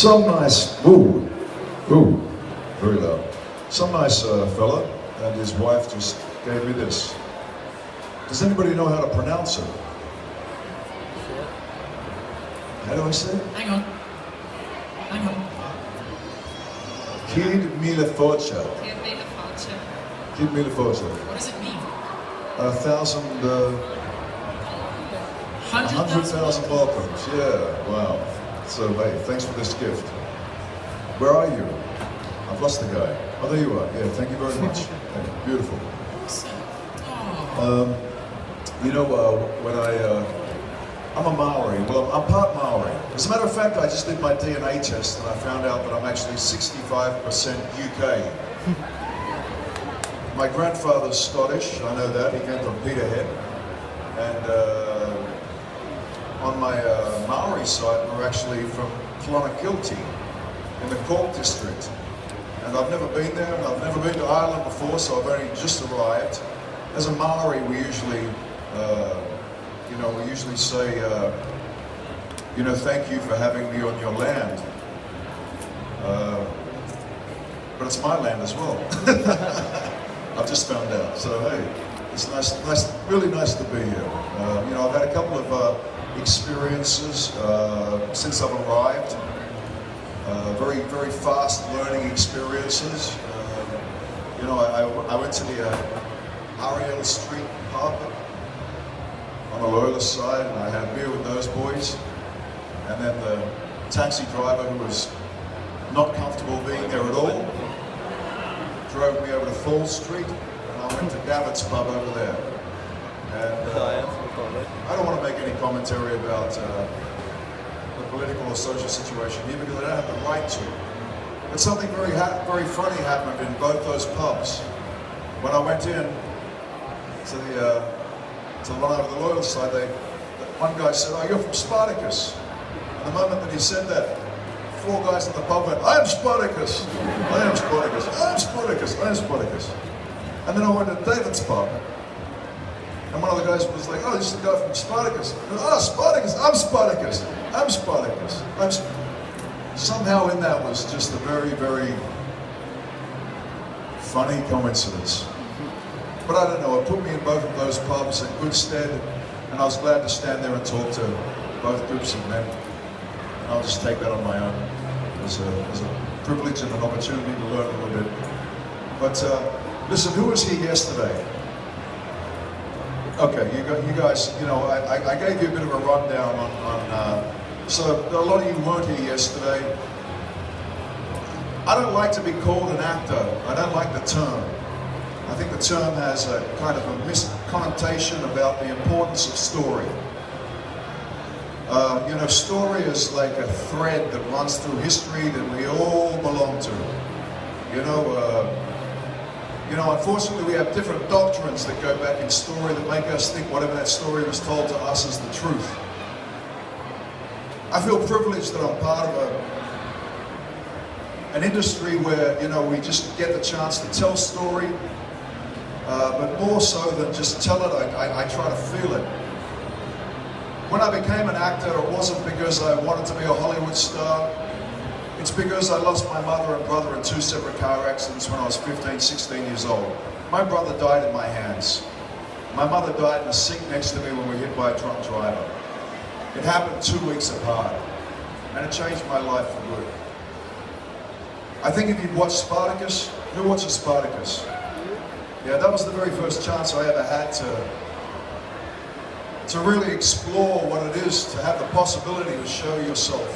Some nice, ooh, very loud. Some nice fella and his wife just gave me this. Does anybody know how to pronounce it? How do I say it? Hang on. Hang on. Kid Mille Forza. Kid Mille Forza. Kid Mille Forza. What does it mean? 100,000 welcomes. Yeah, wow. So, hey, thanks for this gift. Where are you? I've lost the guy. Oh, there you are. Yeah, thank you very much. Hey, beautiful. You know, when I'm a Maori. Well, I'm part Maori. As a matter of fact, I just did my DNA test and I found out that I'm actually 65% UK. My grandfather's Scottish, I know that. He came from Peterhead. And on my Maori side, we're actually from Clonakilty in the Cork district. And I've never been there, and I've never been to Ireland before, so I've only just arrived. As a Maori, we usually, say, thank you for having me on your land. But it's my land as well. I've just found out. So hey, it's nice, really nice to be here. I've had a couple of experiences since I've arrived. Very, very fast learning experiences. I went to the Ariel Street pub on the Loyalist side, and I had a beer with those boys. And then the taxi driver, who was not comfortable being there at all, drove me over to Fall Street, and I went to David's pub over there. And I don't want to make any commentary about the political or social situation here because I don't have the right to. But something very funny happened in both those pubs. When I went in to the one over the Loyalist side, one guy said, "Oh, you're from Spartacus." And the moment that he said that, 4 guys at the pub went, "I am Spartacus, I am Spartacus, I am Spartacus, I am Spartacus." And then I went to David's pub, and one of the guys was like, "Oh, this is the guy from Spartacus." "Oh, Spartacus, I'm Spartacus, I'm Spartacus." Somehow in that was just a very, very funny coincidence. But I don't know, it put me in both of those pubs in good stead, and I was glad to stand there and talk to both groups of men. And I'll just take that on my own as a privilege and an opportunity to learn a little bit. But listen, who was here yesterday? Okay, you guys, I gave you a bit of a rundown on so a lot of you weren't here yesterday. I don't like to be called an actor. I don't like the term. I think the term has a kind of a misconnotation about the importance of story. Story is like a thread that runs through history that we all belong to. Unfortunately we have different doctrines that go back in story that make us think whatever that story was told to us is the truth. I feel privileged that I'm part of an industry where, we just get the chance to tell story, but more so than just tell it, I try to feel it. When I became an actor, it wasn't because I wanted to be a Hollywood star. It's because I lost my mother and brother in 2 separate car accidents when I was 15, 16 years old. My brother died in my hands. My mother died in a seat next to me when we were hit by a drunk driver. It happened 2 weeks apart, and it changed my life for good. I think if you've watched Spartacus, who watches Spartacus? Yeah, that was the very first chance I ever had to really explore what it is to have the possibility to show yourself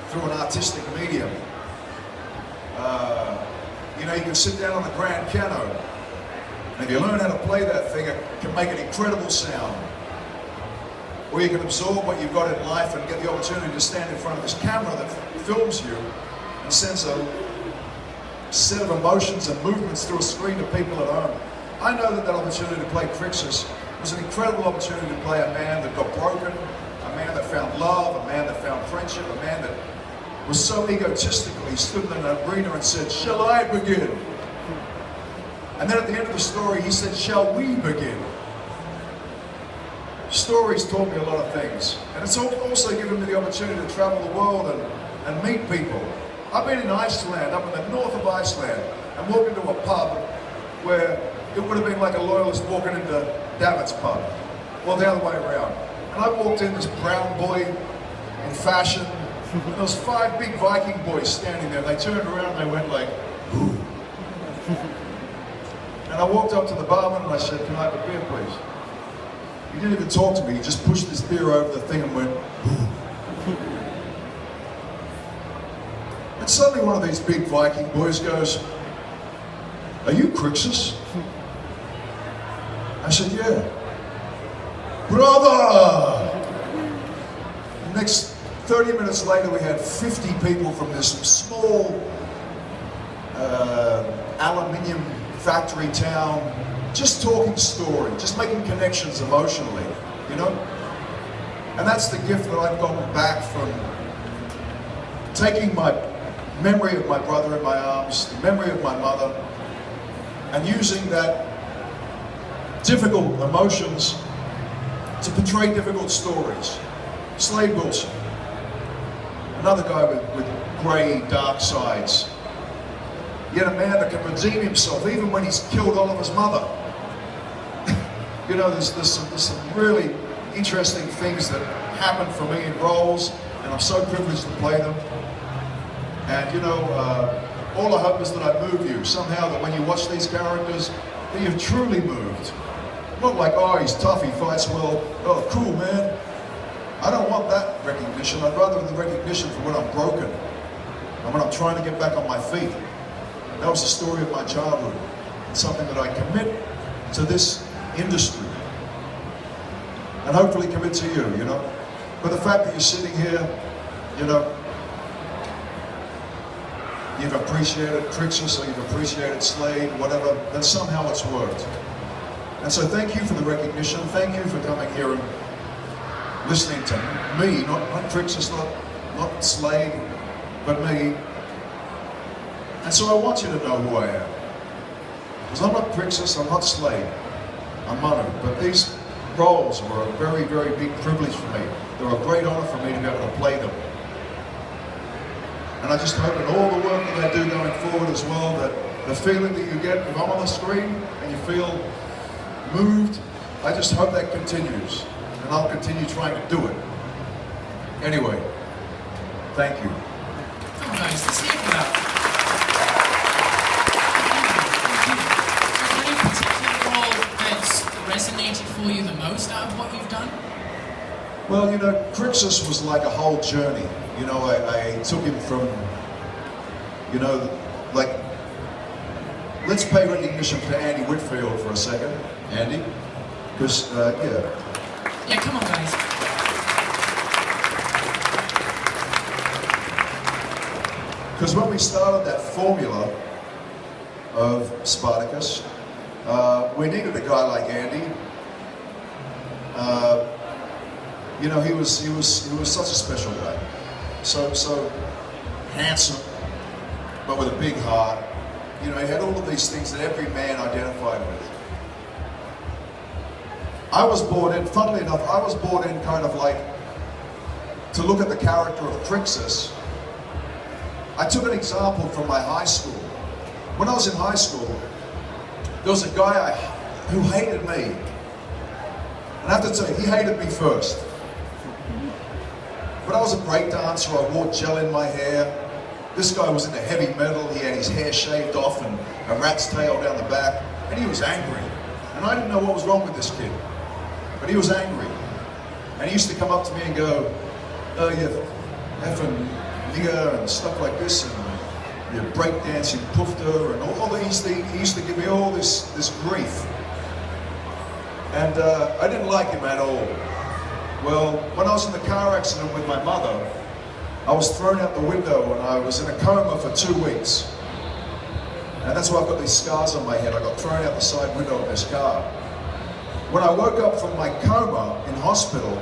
through an artistic medium. You can sit down on the grand piano, and if you learn how to play that thing, it can make an incredible sound. Or you can absorb what you've got in life and get the opportunity to stand in front of this camera that films you and sends a set of emotions and movements through a screen to people at home. I know that opportunity to play Crixus was an incredible opportunity to play a man that got broken, a man that found love, a man that found friendship, a man that was so egotistical he stood in an arena and said, "Shall I begin?" And then at the end of the story he said, "Shall we begin?" Stories taught me a lot of things, and it's also given me the opportunity to travel the world and and meet people. I've been in Iceland, up in the north of Iceland, and walked into a pub where it would have been like a loyalist walking into David's pub, or the other way around. And I walked in, this brown boy in fashion, and there was 5 big Viking boys standing there. They turned around and they went like, ooh. And I walked up to the barman and I said, can I have a beer, please? He didn't even talk to me, he just pushed his beer over the thing and went, ooh. And suddenly one of these big Viking boys goes, are you Crixus? I said, yeah. Brother! The next 30 minutes later we had 50 people from this small aluminium factory town, just talking story, just making connections emotionally, you know? And that's the gift that I've gotten back from taking my memory of my brother in my arms, the memory of my mother, and using that difficult emotions to portray difficult stories. Slade Wilson, another guy with grey, dark sides, yet a man that can redeem himself even when he's killed Oliver's mother. You know, there's some really interesting things that happen for me in roles, and I'm so privileged to play them. And you know, all I hope is that I move you somehow, that when you watch these characters, that you've truly moved. Not like, oh, he's tough, he fights well, oh, cool, man. I don't want that recognition. I'd rather the recognition for when I'm broken and when I'm trying to get back on my feet. That was the story of my childhood. It's something that I commit to this industry. And hopefully commit to you, you know. But the fact that you're sitting here, you know, you've appreciated Crixus or you've appreciated Slade, whatever, then somehow it's worked. And so thank you for the recognition. Thank you for coming here and listening to me, not Crixus, not Slade, but me. And so I want you to know who I am. Because I'm not Crixus, I'm not Slade, I'm Manu. But these roles were a very, very big privilege for me. They're a great honor for me to be able to play them. And I just hope in all the work that I do going forward as well, that the feeling that you get if I'm on the screen and you feel moved, I just hope that continues. And I'll continue trying to do it. Anyway, thank you. Come on guys, let's hear for that. Any particular role that's resonated for you the most out of what you've done? Well, you know, Crixus was like a whole journey. You know, I took him from, you know, like, let's pay recognition to Andy Whitfield for a second. Andy? Because, yeah. Yeah, come on guys. Because when we started that formula of Spartacus, we needed a guy like Andy. You know, he was such a special guy. So handsome, but with a big heart. You know, he had all of these things that every man identified with. I was brought in, funnily enough, I was brought in kind of like to look at the character of Crixus. I took an example from my high school. When I was in high school, there was a guy who hated me. And I have to tell you, he hated me first. But I was a break dancer, I wore gel in my hair. This guy was into heavy metal, he had his hair shaved off and a rat's tail down the back, and he was angry. And I didn't know what was wrong with this kid, but he was angry. And he used to come up to me and go, oh, you effing nigger and stuff like this, and you're breakdancing poofter, and all that. He used to give me all this grief. And I didn't like him at all. Well, when I was in the car accident with my mother, I was thrown out the window and I was in a coma for 2 weeks. And that's why I've got these scars on my head. I got thrown out the side window of this car. When I woke up from my coma in hospital,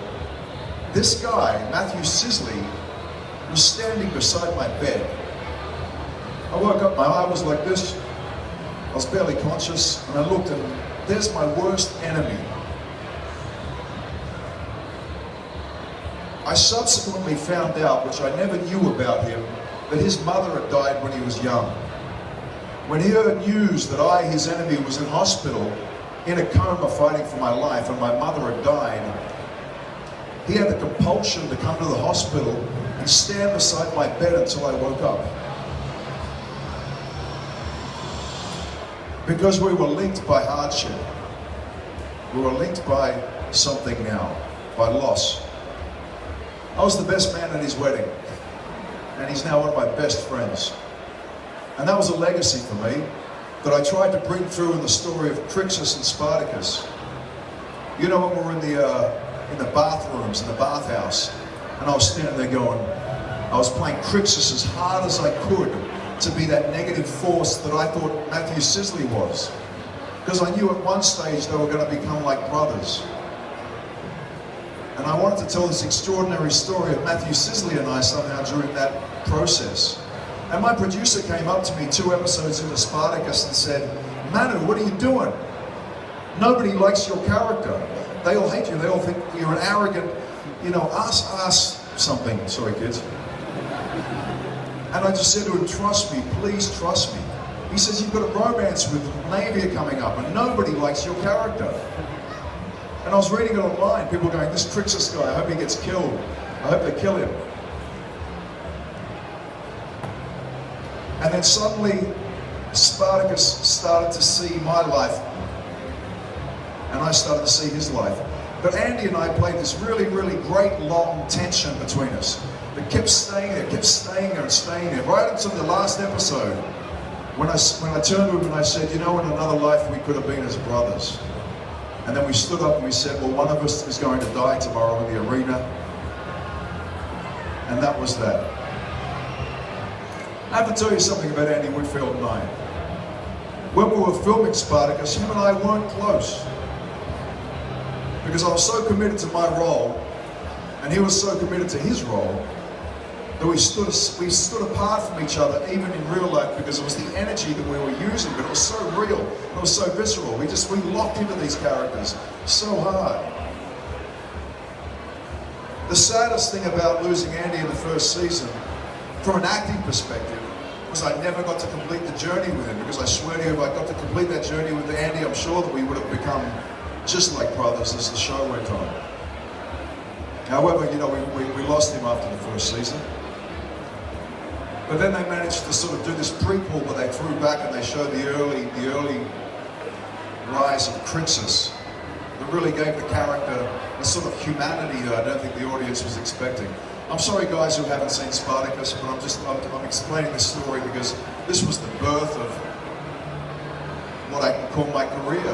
this guy, Matthew Sisley, was standing beside my bed. I woke up, my eye was like this. I was barely conscious, and I looked and there's my worst enemy. I subsequently found out, which I never knew about him, that his mother had died when he was young. When he heard news that I, his enemy, was in hospital, in a coma fighting for my life, and my mother had died, he had the compulsion to come to the hospital and stand beside my bed until I woke up. Because we were linked by hardship. We were linked by something now, by loss. I was the best man at his wedding, and he's now one of my best friends. And that was a legacy for me that I tried to bring through in the story of Crixus and Spartacus. You know, when we were in the bathrooms, in the bathhouse, and I was standing there going, I was playing Crixus as hard as I could to be that negative force that I thought Matthew Sisley was. Because I knew at one stage they were going to become like brothers. And I wanted to tell this extraordinary story of Matthew Sisley and I somehow during that process. And my producer came up to me 2 episodes into Spartacus and said, Manu, what are you doing? Nobody likes your character. They all hate you. They all think you're an arrogant, you know, ass something. Sorry, kids. And I just said to him, trust me, please trust me. He says, you've got a romance with Navia coming up and nobody likes your character. And I was reading it online, people going, this Crixus guy, I hope he gets killed. I hope they kill him. And then suddenly, Spartacus started to see my life, and I started to see his life. But Andy and I played this really, really great long tension between us that kept staying there, kept staying there and staying there, right until the last episode, when I turned to him and I said, you know, in another life we could have been as brothers. And then we stood up and we said, well, one of us is going to die tomorrow in the arena. And that was that. I have to tell you something about Andy Whitfield and I. When we were filming Spartacus, him and I weren't close. Because I was so committed to my role, and he was so committed to his role, that we stood apart from each other, even in real life, because it was the energy that we were using, but it was so real, it was so visceral. We locked into these characters so hard. The saddest thing about losing Andy in the first season, from an acting perspective, was I never got to complete the journey with him, because I swear to you, if I got to complete that journey with Andy, I'm sure that we would have become just like brothers as the show went on. However, you know, we lost him after the first season. But then they managed to sort of do this prequel where they threw back and they showed the early rise of Crixus, that really gave the character a sort of humanity that I don't think the audience was expecting. I'm sorry guys who haven't seen Spartacus, but I'm explaining this story because this was the birth of what I can call my career.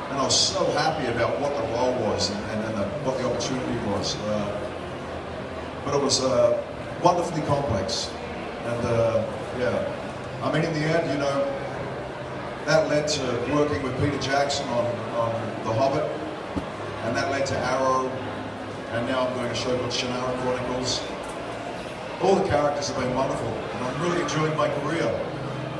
And I was so happy about what the role was and what the opportunity was. But it was wonderfully complex. And yeah, I mean, in the end, you know, that led to working with Peter Jackson on The Hobbit, and that led to Arrow, and now I'm doing a show called Shannara Chronicles. All the characters have been wonderful, and I'm really enjoying my career.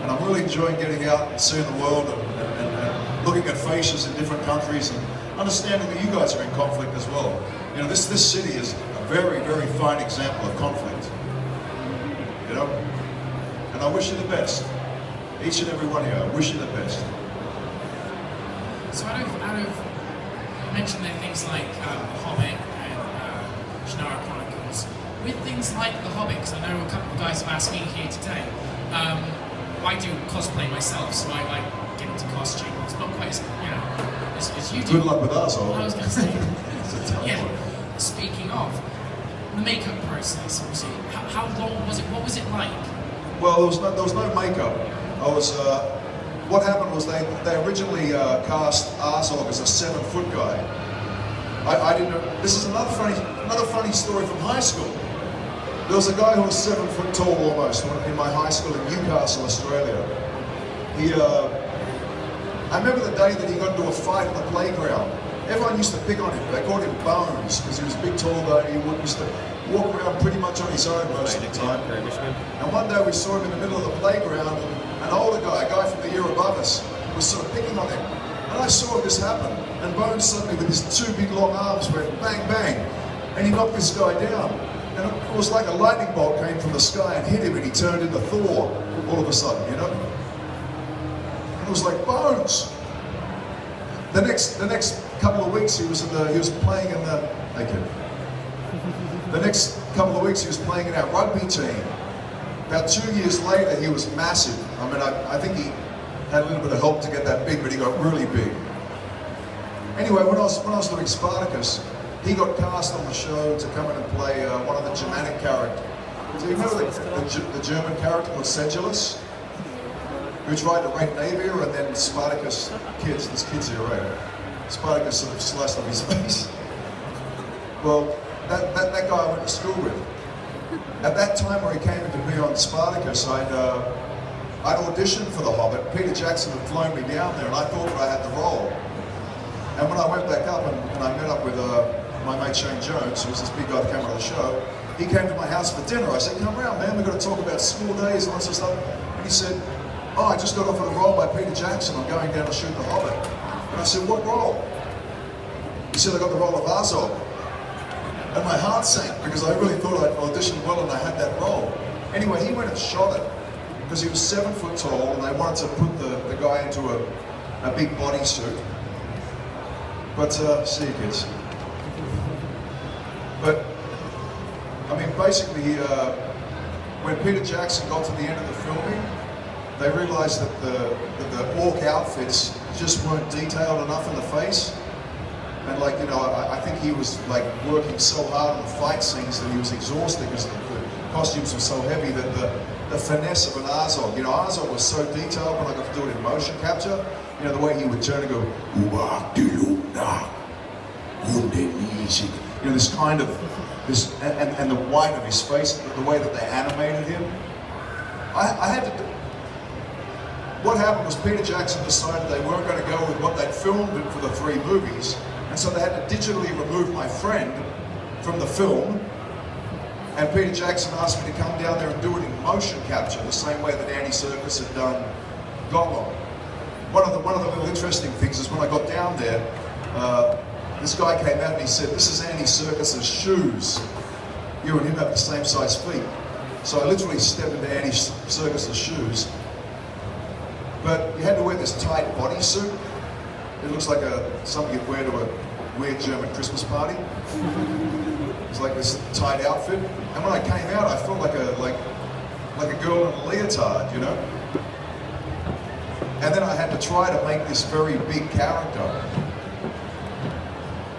And I'm really enjoying getting out and seeing the world and looking at faces in different countries and understanding that you guys are in conflict as well. You know, this city is a very, very fine example of conflict. You know? And I wish you the best. Each and every one of you, I wish you the best. So out of you mentioned there things like The Hobbit and Shannara Chronicles. With things like The Hobbit, because I know a couple of guys have asked me here today, I do cosplay myself, so I like get into costume. It's not quite as, you know, as you do. Good luck with us, all. I was going to say. Yeah. Speaking of, the makeup process, obviously, how long was it? What was it like? Well, there was no makeup. What happened was they originally cast Arzog as a 7-foot guy. I didn't know. This is another funny story from high school. There was a guy who was 7 foot tall almost in my high school in Newcastle, Australia. I remember the day that he got into a fight at the playground. Everyone used to pick on him. They called him Bones because he was a big, tall guy. He used to walk around pretty much on his own most of the time. And one day we saw him in the middle of the playground, and an older guy, a guy from the year above us, was sort of picking on him. And I saw this happen. And Bones suddenly, with his 2 big long arms, went bang, bang. and he knocked this guy down. And it was like a lightning bolt came from the sky and hit him, and he turned into Thor all of a sudden, you know? And it was like bones. The next couple of weeks he was playing in the The next couple of weeks he was playing in our rugby team. About 2 years later he was massive. I mean, I think he had a little bit of help to get that big, but he got really big. Anyway, when I was doing Spartacus, he got cast on the show to come in and play one of the Germanic characters. Do you remember the German character called Sedulus? Who tried to rape Navier, and then Spartacus, there's kids here, right? Spartacus sort of sliced up his face. Well, that guy I went to school with. At that time where he came in to be on Spartacus, I'd auditioned for The Hobbit. Peter Jackson had flown me down there, and I thought that I had the role. And when I went back up and I met up with my mate Shane Jones, who was this big guy that came on the show, he came to my house for dinner. I said, "Come round, man, we've got to talk about school days and all this stuff." And he said, "Oh, I just got offered a role by Peter Jackson. I'm going down to shoot The Hobbit." And I said, "What role?" He said, "I got the role of Azog." And my heart sank because I really thought I'd auditioned well and I had that role. Anyway, he went and shot it because he was 7 foot tall and they wanted to put the guy into a big bodysuit. But, see you kids. But, I mean, basically, when Peter Jackson got to the end of the filming, they realized that the orc outfits just weren't detailed enough in the face. And like, you know, I think he was like working so hard on the fight scenes that he was exhausted because the costumes were so heavy that the finesse of an Azog, you know, Azog was so detailed when I got to do it in motion capture. You know, the way he would turn and go, you know, this kind of, and the white of his face, the way that they animated him. I had to do, what happened was Peter Jackson decided they weren't going to go with what they'd filmed for the 3 movies, and so they had to digitally remove my friend from the film, and Peter Jackson asked me to come down there and do it in motion capture, the same way that Andy Serkis had done Gollum. One of the little interesting things is when I got down there, this guy came out and he said, "This is Andy Serkis's shoes. You and him have the same size feet." So I literally stepped into Andy Serkis's shoes. But you had to wear this tight bodysuit. It looks like something you'd wear to a weird German Christmas party. It's like this tight outfit. And when I came out, I felt like a girl in a leotard, you know? And then I had to try to make this very big character.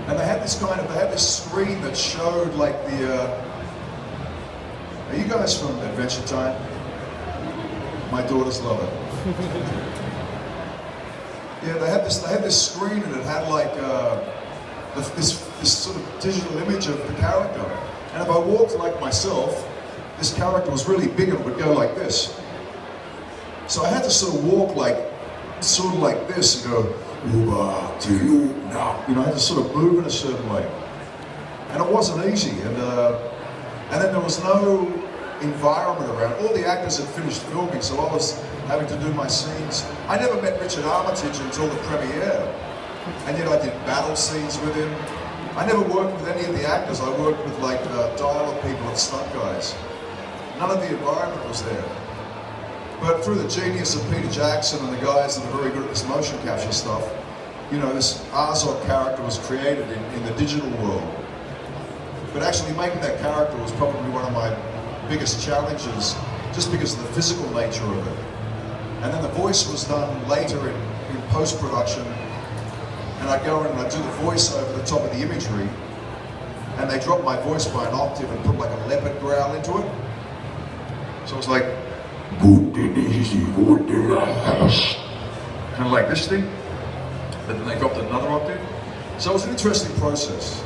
And they had this screen that showed like are you guys from Adventure Time? My daughters love it. Yeah, they had this screen and it had like this sort of digital image of the character. And if I walked like myself, this character was really big and it would go like this. So I had to sort of walk sort of like this and go, you know, I had to sort of move in a certain way. And it wasn't easy. And then there was no environment around. All the actors had finished filming, so I was having to do my scenes. I never met Richard Armitage until the premiere, and yet I did battle scenes with him. I never worked with any of the actors. I worked with like dialogue people and stunt guys. None of the environment was there. But through the genius of Peter Jackson and the guys that are very good at this motion capture stuff, you know, this Azog character was created in the digital world. But actually making that character was probably one of my biggest challenges, just because of the physical nature of it. And then the voice was done later in post-production, and I'd go in and I'd do the voice over the top of the imagery, and they dropped my voice by an octave and put like a leopard growl into it. So it was like, kind of like this thing, but then they dropped another octave. So it was an interesting process.